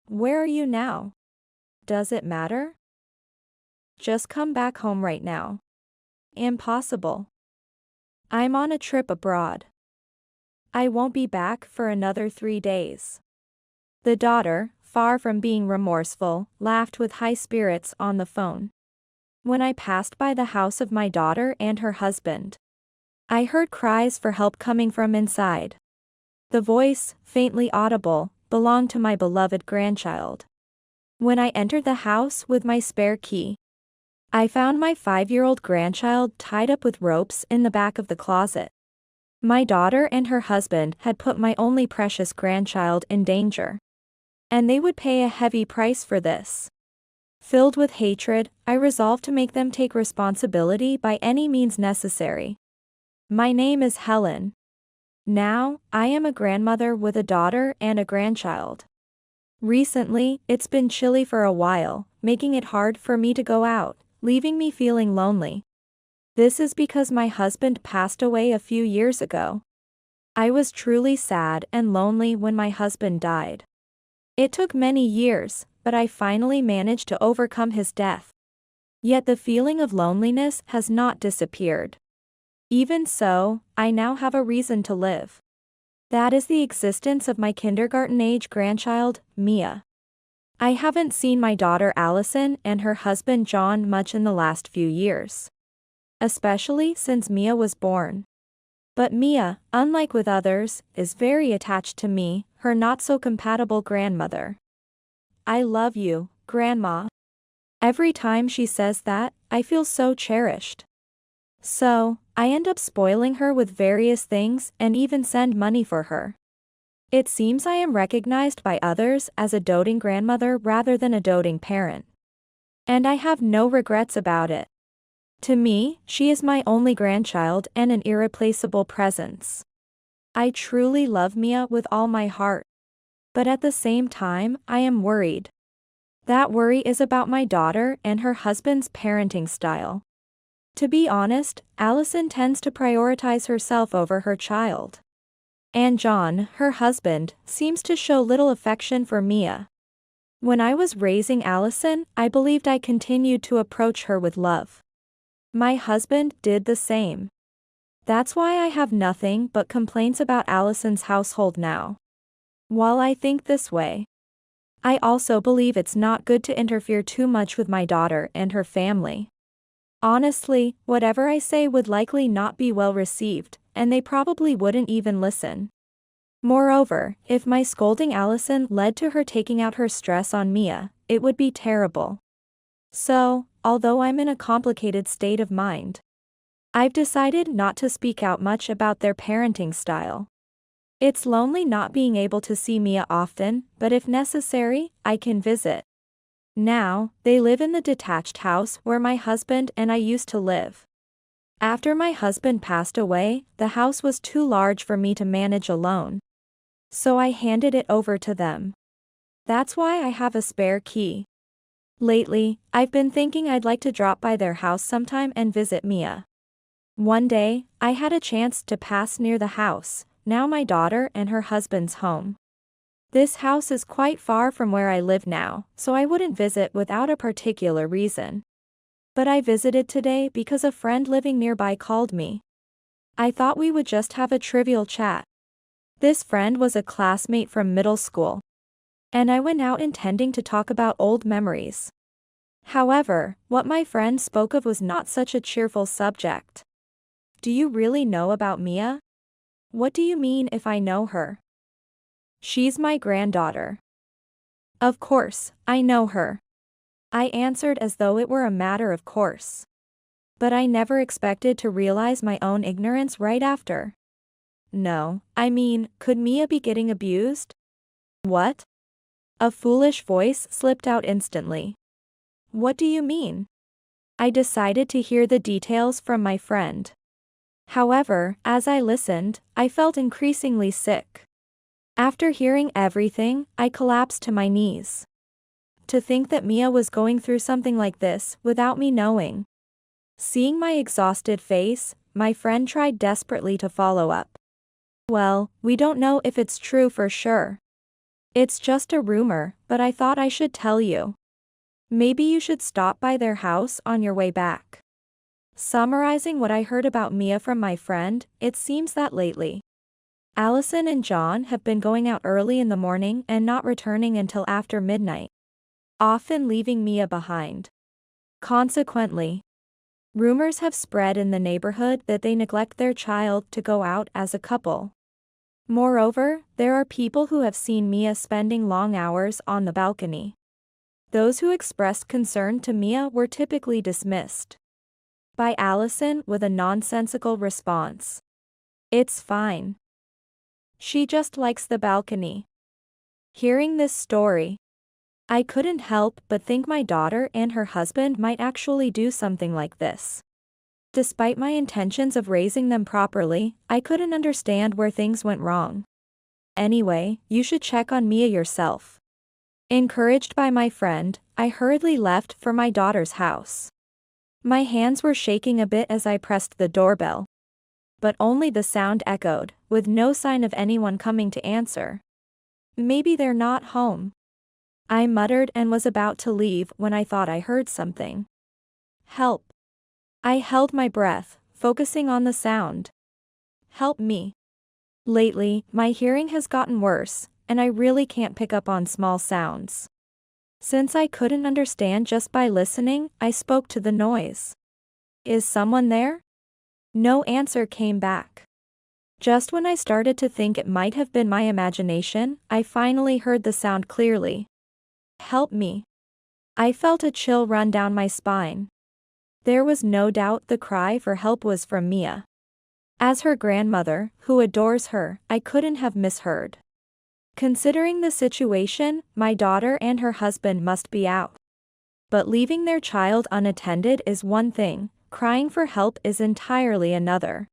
Where are you now? Does it matter? Just come back home right now. Impossible. I'm on a trip abroad. I won't be back for another 3 days. The daughter, far from being remorseful, laughed with high spirits on the phone. When I passed by the house of my daughter and her husband, I heard cries for help coming from inside. The voice, faintly audible, belonged to my beloved grandchild. When I entered the house with my spare key, I found my 5-year-old grandchild tied up with ropes in the back of the closet. My daughter and her husband had put my only precious grandchild in danger, and they would pay a heavy price for this. Filled with hatred, I resolved to make them take responsibility by any means necessary. My name is Helen. Now, I am a grandmother with a daughter and a grandchild. Recently, it's been chilly for a while, making it hard for me to go out, leaving me feeling lonely. This is because my husband passed away a few years ago. I was truly sad and lonely when my husband died. It took many years, but I finally managed to overcome his death. Yet the feeling of loneliness has not disappeared. Even so, I now have a reason to live. That is the existence of my kindergarten-age grandchild, Mia. I haven't seen my daughter Allison and her husband John much in the last few years, especially since Mia was born. But Mia, unlike with others, is very attached to me, her not-so-compatible grandmother. I love you, Grandma. Every time she says that, I feel so cherished. So, I end up spoiling her with various things and even send money for her. It seems I am recognized by others as a doting grandmother rather than a doting parent. And I have no regrets about it. To me, she is my only grandchild and an irreplaceable presence. I truly love Mia with all my heart. But at the same time, I am worried. That worry is about my daughter and her husband's parenting style. To be honest, Allison tends to prioritize herself over her child. And John, her husband, seems to show little affection for Mia. When I was raising Allison, I believed I continued to approach her with love. My husband did the same. That's why I have nothing but complaints about Allison's household now. While I think this way, I also believe it's not good to interfere too much with my daughter and her family. Honestly, whatever I say would likely not be well received, and they probably wouldn't even listen. Moreover, if my scolding Allison led to her taking out her stress on Mia, it would be terrible. So, although I'm in a complicated state of mind, I've decided not to speak out much about their parenting style. It's lonely not being able to see Mia often, but if necessary, I can visit. Now, they live in the detached house where my husband and I used to live. After my husband passed away, the house was too large for me to manage alone. So I handed it over to them. That's why I have a spare key. Lately, I've been thinking I'd like to drop by their house sometime and visit Mia. One day, I had a chance to pass near the house, now my daughter and her husband's home. This house is quite far from where I live now, so I wouldn't visit without a particular reason. But I visited today because a friend living nearby called me. I thought we would just have a trivial chat. This friend was a classmate from middle school, and I went out intending to talk about old memories. However, what my friend spoke of was not such a cheerful subject. Do you really know about Mia? What do you mean if I know her? She's my granddaughter. Of course, I know her. I answered as though it were a matter of course. But I never expected to realize my own ignorance right after. No, I mean, could Mia be getting abused? What? A foolish voice slipped out instantly. What do you mean? I decided to hear the details from my friend. However, as I listened, I felt increasingly sick. After hearing everything, I collapsed to my knees. To think that Mia was going through something like this without me knowing. Seeing my exhausted face, my friend tried desperately to follow up. Well, we don't know if it's true for sure. It's just a rumor, but I thought I should tell you. Maybe you should stop by their house on your way back. Summarizing what I heard about Mia from my friend, it seems that lately, Allison and John have been going out early in the morning and not returning until after midnight, often leaving Mia behind. Consequently, rumors have spread in the neighborhood that they neglect their child to go out as a couple. Moreover, there are people who have seen Mia spending long hours on the balcony. Those who expressed concern to Mia were typically dismissed by Allison with a nonsensical response. It's fine. She just likes the balcony. Hearing this story, I couldn't help but think my daughter and her husband might actually do something like this. Despite my intentions of raising them properly, I couldn't understand where things went wrong. Anyway, you should check on Mia yourself. Encouraged by my friend, I hurriedly left for my daughter's house. My hands were shaking a bit as I pressed the doorbell, but only the sound echoed, with no sign of anyone coming to answer. Maybe they're not home, I muttered and was about to leave when I thought I heard something. Help. I held my breath, focusing on the sound. Help me. Lately, my hearing has gotten worse, and I really can't pick up on small sounds. Since I couldn't understand just by listening, I spoke to the noise. Is someone there? No answer came back. Just when I started to think it might have been my imagination, I finally heard the sound clearly. Help me. I felt a chill run down my spine. There was no doubt the cry for help was from Mia. As her grandmother, who adores her, I couldn't have misheard. Considering the situation, my daughter and her husband must be out. But leaving their child unattended is one thing, crying for help is entirely another.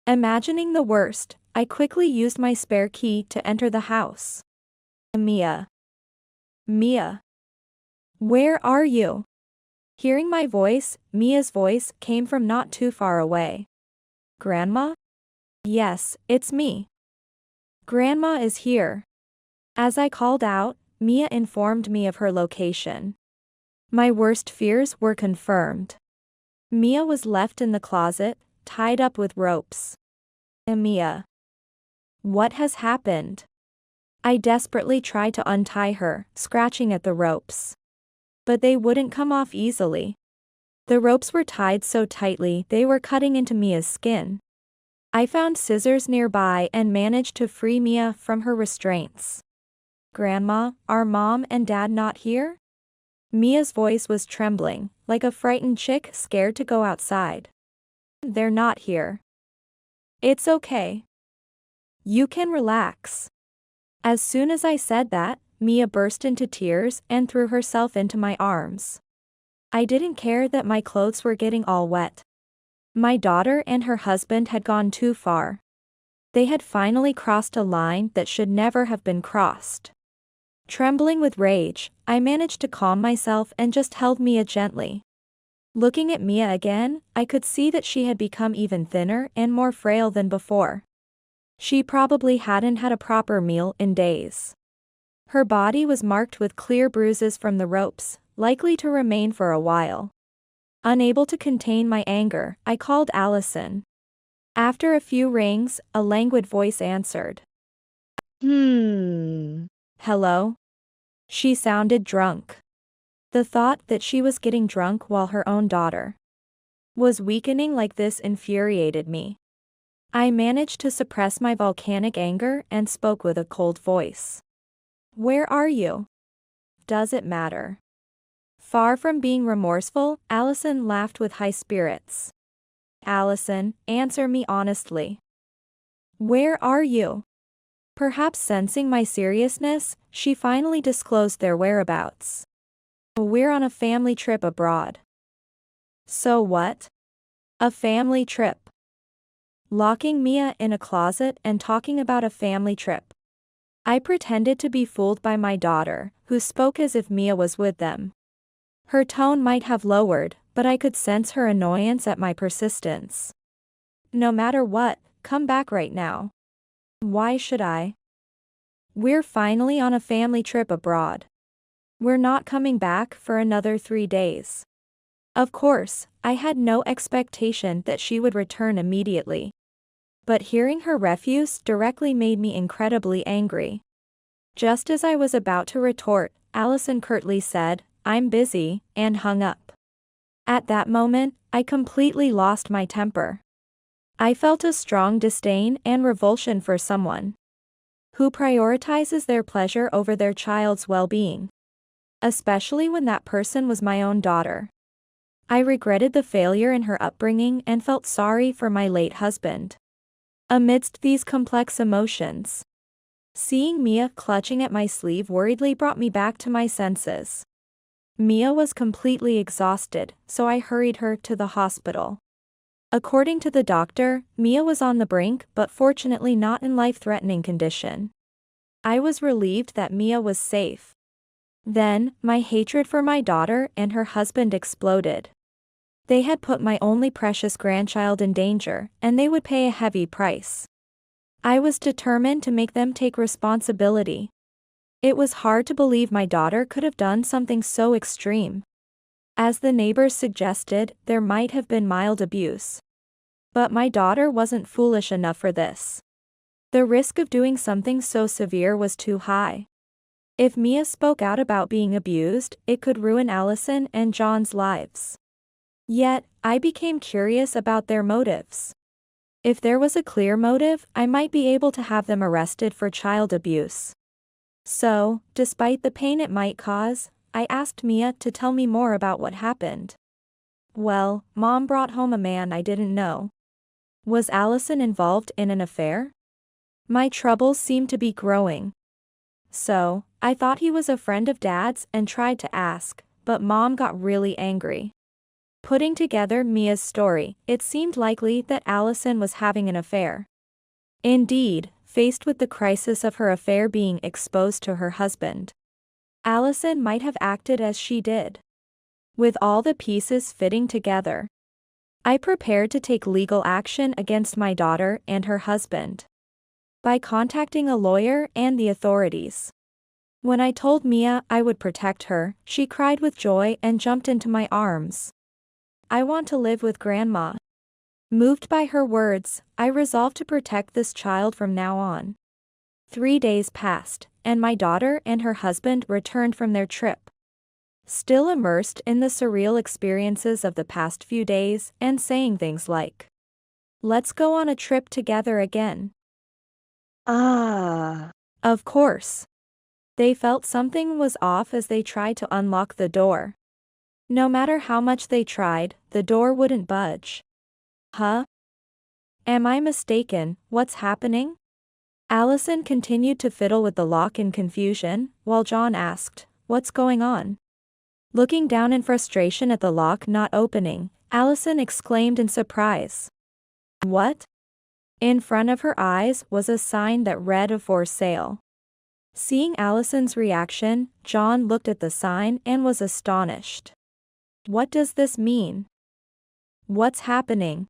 Imagining the worst, I quickly used my spare key to enter the house. Mia. Mia. Where are you? Hearing my voice, Mia's voice came from not too far away. Grandma? Yes, it's me. Grandma is here. As I called out, Mia informed me of her location. My worst fears were confirmed. Mia was left in the closet, tied up with ropes. Mia. What has happened? I desperately tried to untie her, scratching at the ropes. But they wouldn't come off easily. The ropes were tied so tightly they were cutting into Mia's skin. I found scissors nearby and managed to free Mia from her restraints. Grandma, are Mom and Dad not here? Mia's voice was trembling, like a frightened chick scared to go outside. They're not here. It's okay. You can relax. As soon as I said that, Mia burst into tears and threw herself into my arms. I didn't care that my clothes were getting all wet. My daughter and her husband had gone too far. They had finally crossed a line that should never have been crossed. Trembling with rage, I managed to calm myself and just held Mia gently. Looking at Mia again, I could see that she had become even thinner and more frail than before. She probably hadn't had a proper meal in days. Her body was marked with clear bruises from the ropes, likely to remain for a while. Unable to contain my anger, I called Allison. After a few rings, a languid voice answered. Hello? She sounded drunk. The thought that she was getting drunk while her own daughter was weakening like this infuriated me. I managed to suppress my volcanic anger and spoke with a cold voice. Where are you? Does it matter? Far from being remorseful, Allison laughed with high spirits. Allison, answer me honestly. Where are you? Perhaps sensing my seriousness, she finally disclosed their whereabouts. We're on a family trip abroad. So what? A family trip. Locking Mia in a closet and talking about a family trip. I pretended to be fooled by my daughter, who spoke as if Mia was with them. Her tone might have lowered, but I could sense her annoyance at my persistence. No matter what, come back right now. Why should I? We're finally on a family trip abroad. We're not coming back for another 3 days. Of course, I had no expectation that she would return immediately. But hearing her refuse directly made me incredibly angry. Just as I was about to retort, Allison curtly said, "I'm busy," and hung up. At that moment, I completely lost my temper. I felt a strong disdain and revulsion for someone who prioritizes their pleasure over their child's well-being, especially when that person was my own daughter. I regretted the failure in her upbringing and felt sorry for my late husband. Amidst these complex emotions, seeing Mia clutching at my sleeve worriedly brought me back to my senses. Mia was completely exhausted, so I hurried her to the hospital. According to the doctor, Mia was on the brink but fortunately not in life-threatening condition. I was relieved that Mia was safe. Then, my hatred for my daughter and her husband exploded. They had put my only precious grandchild in danger, and they would pay a heavy price. I was determined to make them take responsibility. It was hard to believe my daughter could have done something so extreme. As the neighbors suggested, there might have been mild abuse. But my daughter wasn't foolish enough for this. The risk of doing something so severe was too high. If Mia spoke out about being abused, it could ruin Allison and John's lives. Yet, I became curious about their motives. If there was a clear motive, I might be able to have them arrested for child abuse. So, despite the pain it might cause, I asked Mia to tell me more about what happened. Well, Mom brought home a man I didn't know. Was Allison involved in an affair? My troubles seemed to be growing. So, I thought he was a friend of Dad's and tried to ask, but Mom got really angry. Putting together Mia's story, it seemed likely that Allison was having an affair. Indeed, faced with the crisis of her affair being exposed to her husband, Allison might have acted as she did. With all the pieces fitting together, I prepared to take legal action against my daughter and her husband by contacting a lawyer and the authorities. When I told Mia I would protect her, she cried with joy and jumped into my arms. "I want to live with Grandma." Moved by her words, I resolved to protect this child from now on. 3 days passed, and my daughter and her husband returned from their trip. Still immersed in the surreal experiences of the past few days and saying things like, "Let's go on a trip together again." Of course. They felt something was off as they tried to unlock the door. No matter how much they tried, the door wouldn't budge. Huh? Am I mistaken? What's happening? Allison continued to fiddle with the lock in confusion, while John asked, "What's going on?" Looking down in frustration at the lock not opening, Allison exclaimed in surprise. "What?" In front of her eyes was a sign that read "For sale." Seeing Allison's reaction, John looked at the sign and was astonished. "What does this mean? What's happening?"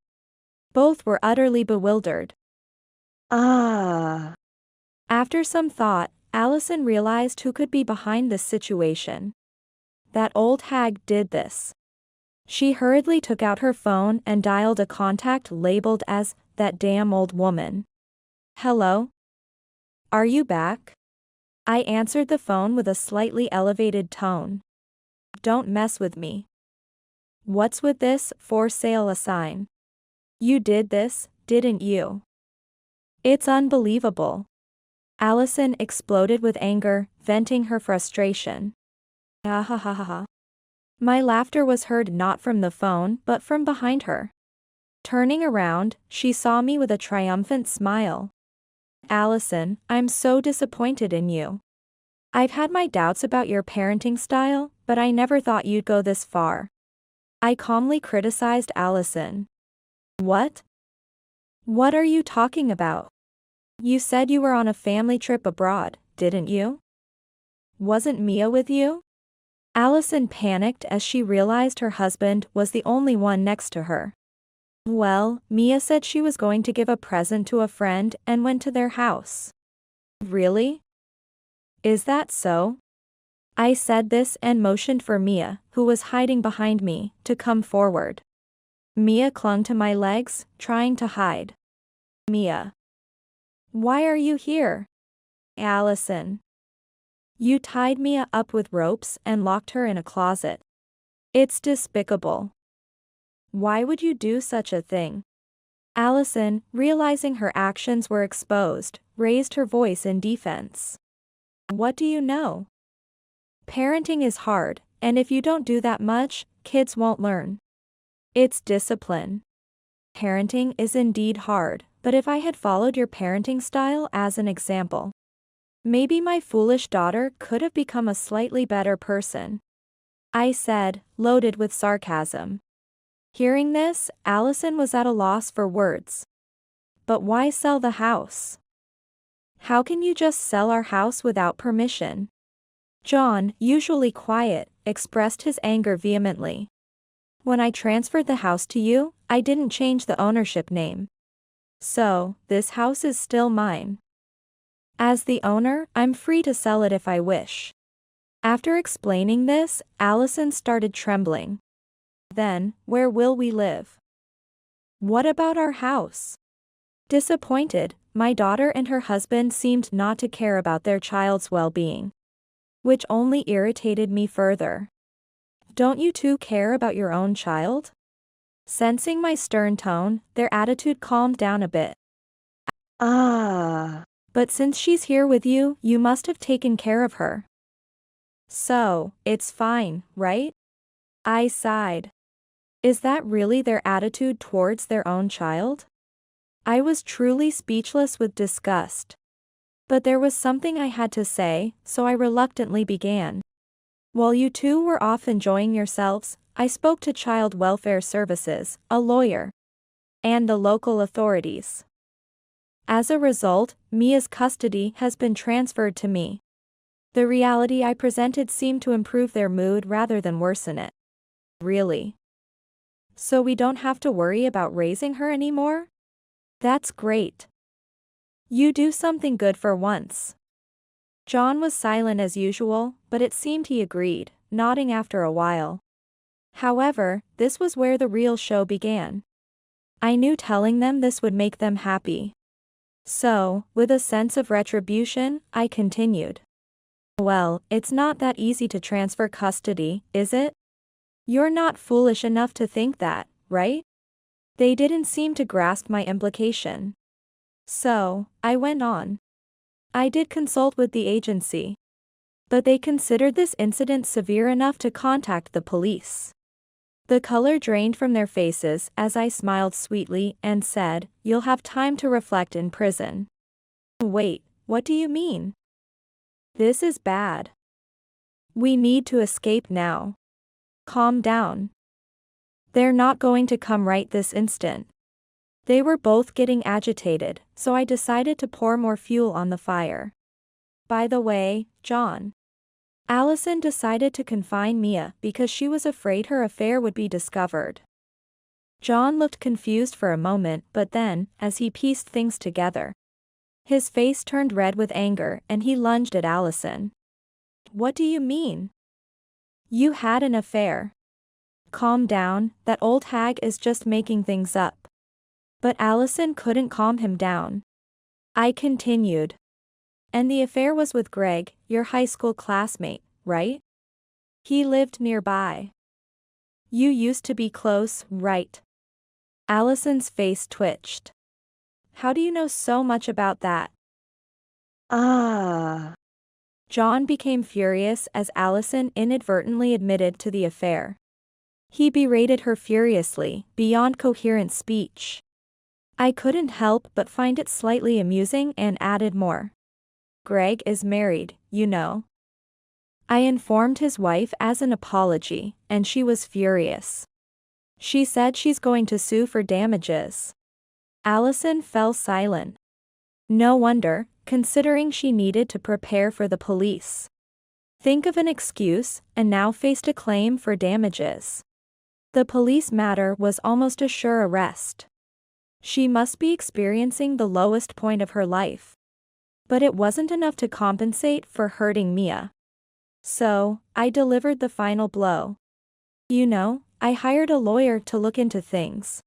Both were utterly bewildered. After some thought, Allison realized who could be behind this situation. That old hag did this. She hurriedly took out her phone and dialed a contact labeled as "that damn old woman." "Hello? Are you back?" I answered the phone with a slightly elevated tone. "Don't mess with me." "What's with this "for sale" sign? You did this, didn't you?" "It's unbelievable." Allison exploded with anger, venting her frustration. "Ha ha ha ha ha." My laughter was heard not from the phone but from behind her. Turning around, she saw me with a triumphant smile. "Allison, I'm so disappointed in you. I've had my doubts about your parenting style, but I never thought you'd go this far." I calmly criticized Allison. "What? What are you talking about? You said you were on a family trip abroad, didn't you? Wasn't Mia with you?" Allison panicked as she realized her husband was the only one next to her. "Well, Mia said she was going to give a present to a friend and went to their house." "Really? Is that so? I said this and motioned for Mia, who was hiding behind me, to come forward. Mia clung to my legs, trying to hide. Mia. Why are you here? Allison. You tied Mia up with ropes and locked her in a closet. It's despicable. Why would you do such a thing? Allison, realizing her actions were exposed, raised her voice in defense. What do you know? Parenting is hard, and if you don't do that much, kids won't learn. It's discipline. Parenting is indeed hard, but if I had followed your parenting style as an example, maybe my foolish daughter could have become a slightly better person. I said, loaded with sarcasm. Hearing this, Allison was at a loss for words. But why sell the house? How can you just sell our house without permission? John, usually quiet, expressed his anger vehemently. When I transferred the house to you, I didn't change the ownership name. So, this house is still mine. As the owner, I'm free to sell it if I wish. After explaining this, Allison started trembling. Then, where will we live? What about our house? Disappointed, my daughter and her husband seemed not to care about their child's well-being, which only irritated me further. Don't you two care about your own child? Sensing my stern tone, their attitude calmed down a bit. But since she's here with you, you must have taken care of her. So, it's fine, right? I sighed. Is that really their attitude towards their own child? I was truly speechless with disgust. But there was something I had to say, so I reluctantly began. While you two were off enjoying yourselves, I spoke to Child Welfare Services, a lawyer, and the local authorities. As a result, Mia's custody has been transferred to me. The reality I presented seemed to improve their mood rather than worsen it. Really? So we don't have to worry about raising her anymore? That's great. You do something good for once. John was silent as usual, but it seemed he agreed, nodding after a while. However, this was where the real show began. I knew telling them this would make them happy. So, with a sense of retribution, I continued. Well, it's not that easy to transfer custody, is it? You're not foolish enough to think that, right? They didn't seem to grasp my implication. So, I went on. I did consult with the agency. But they considered this incident severe enough to contact the police. The color drained from their faces as I smiled sweetly and said, "You'll have time to reflect in prison." Wait, what do you mean? This is bad. We need to escape now. Calm down. They're not going to come right this instant. They were both getting agitated, so I decided to pour more fuel on the fire. By the way, John. Allison decided to confine Mia because she was afraid her affair would be discovered. John looked confused for a moment, but then, as he pieced things together, his face turned red with anger and he lunged at Allison. What do you mean? You had an affair. Calm down, that old hag is just making things up. But Allison couldn't calm him down. I continued. And the affair was with Greg, your high school classmate, right? He lived nearby. You used to be close, right? Allison's face twitched. How do you know so much about that? John became furious as Allison inadvertently admitted to the affair. He berated her furiously, beyond coherent speech. I couldn't help but find it slightly amusing and added more. Greg is married, you know. I informed his wife as an apology, and she was furious. She said she's going to sue for damages. Allison fell silent. No wonder, considering she needed to prepare for the police. Think of an excuse, and now faced a claim for damages. The police matter was almost a sure arrest. She must be experiencing the lowest point of her life. But it wasn't enough to compensate for hurting Mia. So, I delivered the final blow. I hired a lawyer to look into things.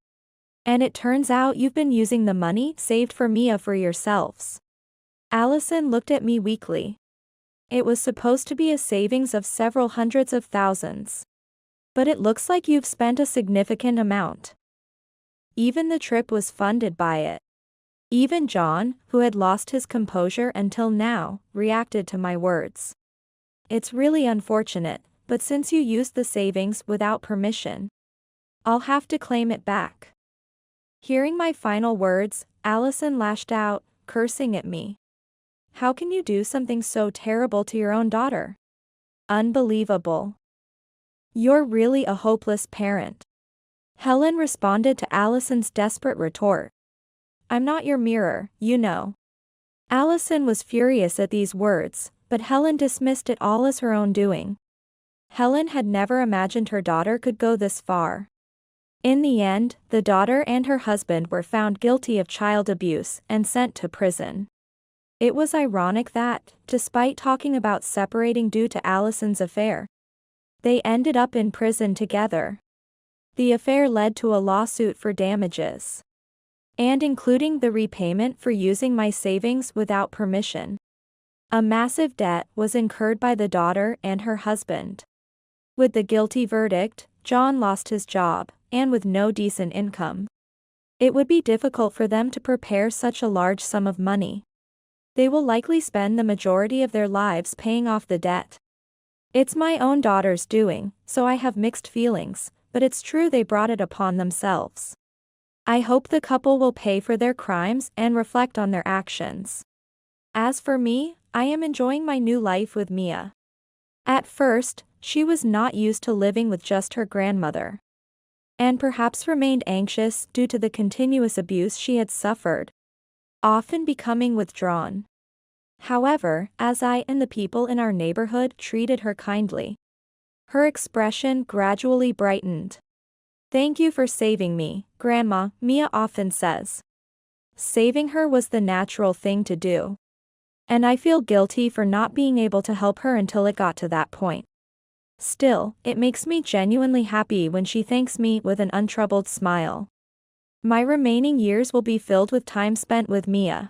And it turns out you've been using the money saved for Mia for yourselves. Allison looked at me weakly. It was supposed to be a savings of several hundreds of thousands. But it looks like you've spent a significant amount. Even the trip was funded by it. Even John, who had lost his composure until now, reacted to my words. It's really unfortunate, but since you used the savings without permission, I'll have to claim it back. Hearing my final words, Allison lashed out, cursing at me. How can you do something so terrible to your own daughter? Unbelievable. You're really a hopeless parent. Helen responded to Allison's desperate retort. I'm not your mirror, you know. Allison was furious at these words, but Helen dismissed it all as her own doing. Helen had never imagined her daughter could go this far. In the end, the daughter and her husband were found guilty of child abuse and sent to prison. It was ironic that, despite talking about separating due to Allison's affair, they ended up in prison together. The affair led to a lawsuit for damages, and including the repayment for using my savings without permission. A massive debt was incurred by the daughter and her husband. With the guilty verdict, John lost his job, and with no decent income, it would be difficult for them to prepare such a large sum of money. They will likely spend the majority of their lives paying off the debt. It's my own daughter's doing, so I have mixed feelings, but it's true they brought it upon themselves. I hope the couple will pay for their crimes and reflect on their actions. As for me, I am enjoying my new life with Mia. At first, she was not used to living with just her grandmother, and perhaps remained anxious due to the continuous abuse she had suffered, often becoming withdrawn. However, as I and the people in our neighborhood treated her kindly, her expression gradually brightened. Thank you for saving me, Grandma, Mia often says. Saving her was the natural thing to do. And I feel guilty for not being able to help her until it got to that point. Still, it makes me genuinely happy when she thanks me with an untroubled smile. My remaining years will be filled with time spent with Mia.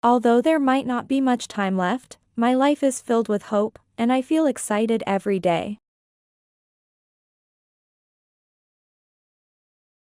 Although there might not be much time left, my life is filled with hope, and I feel excited every day.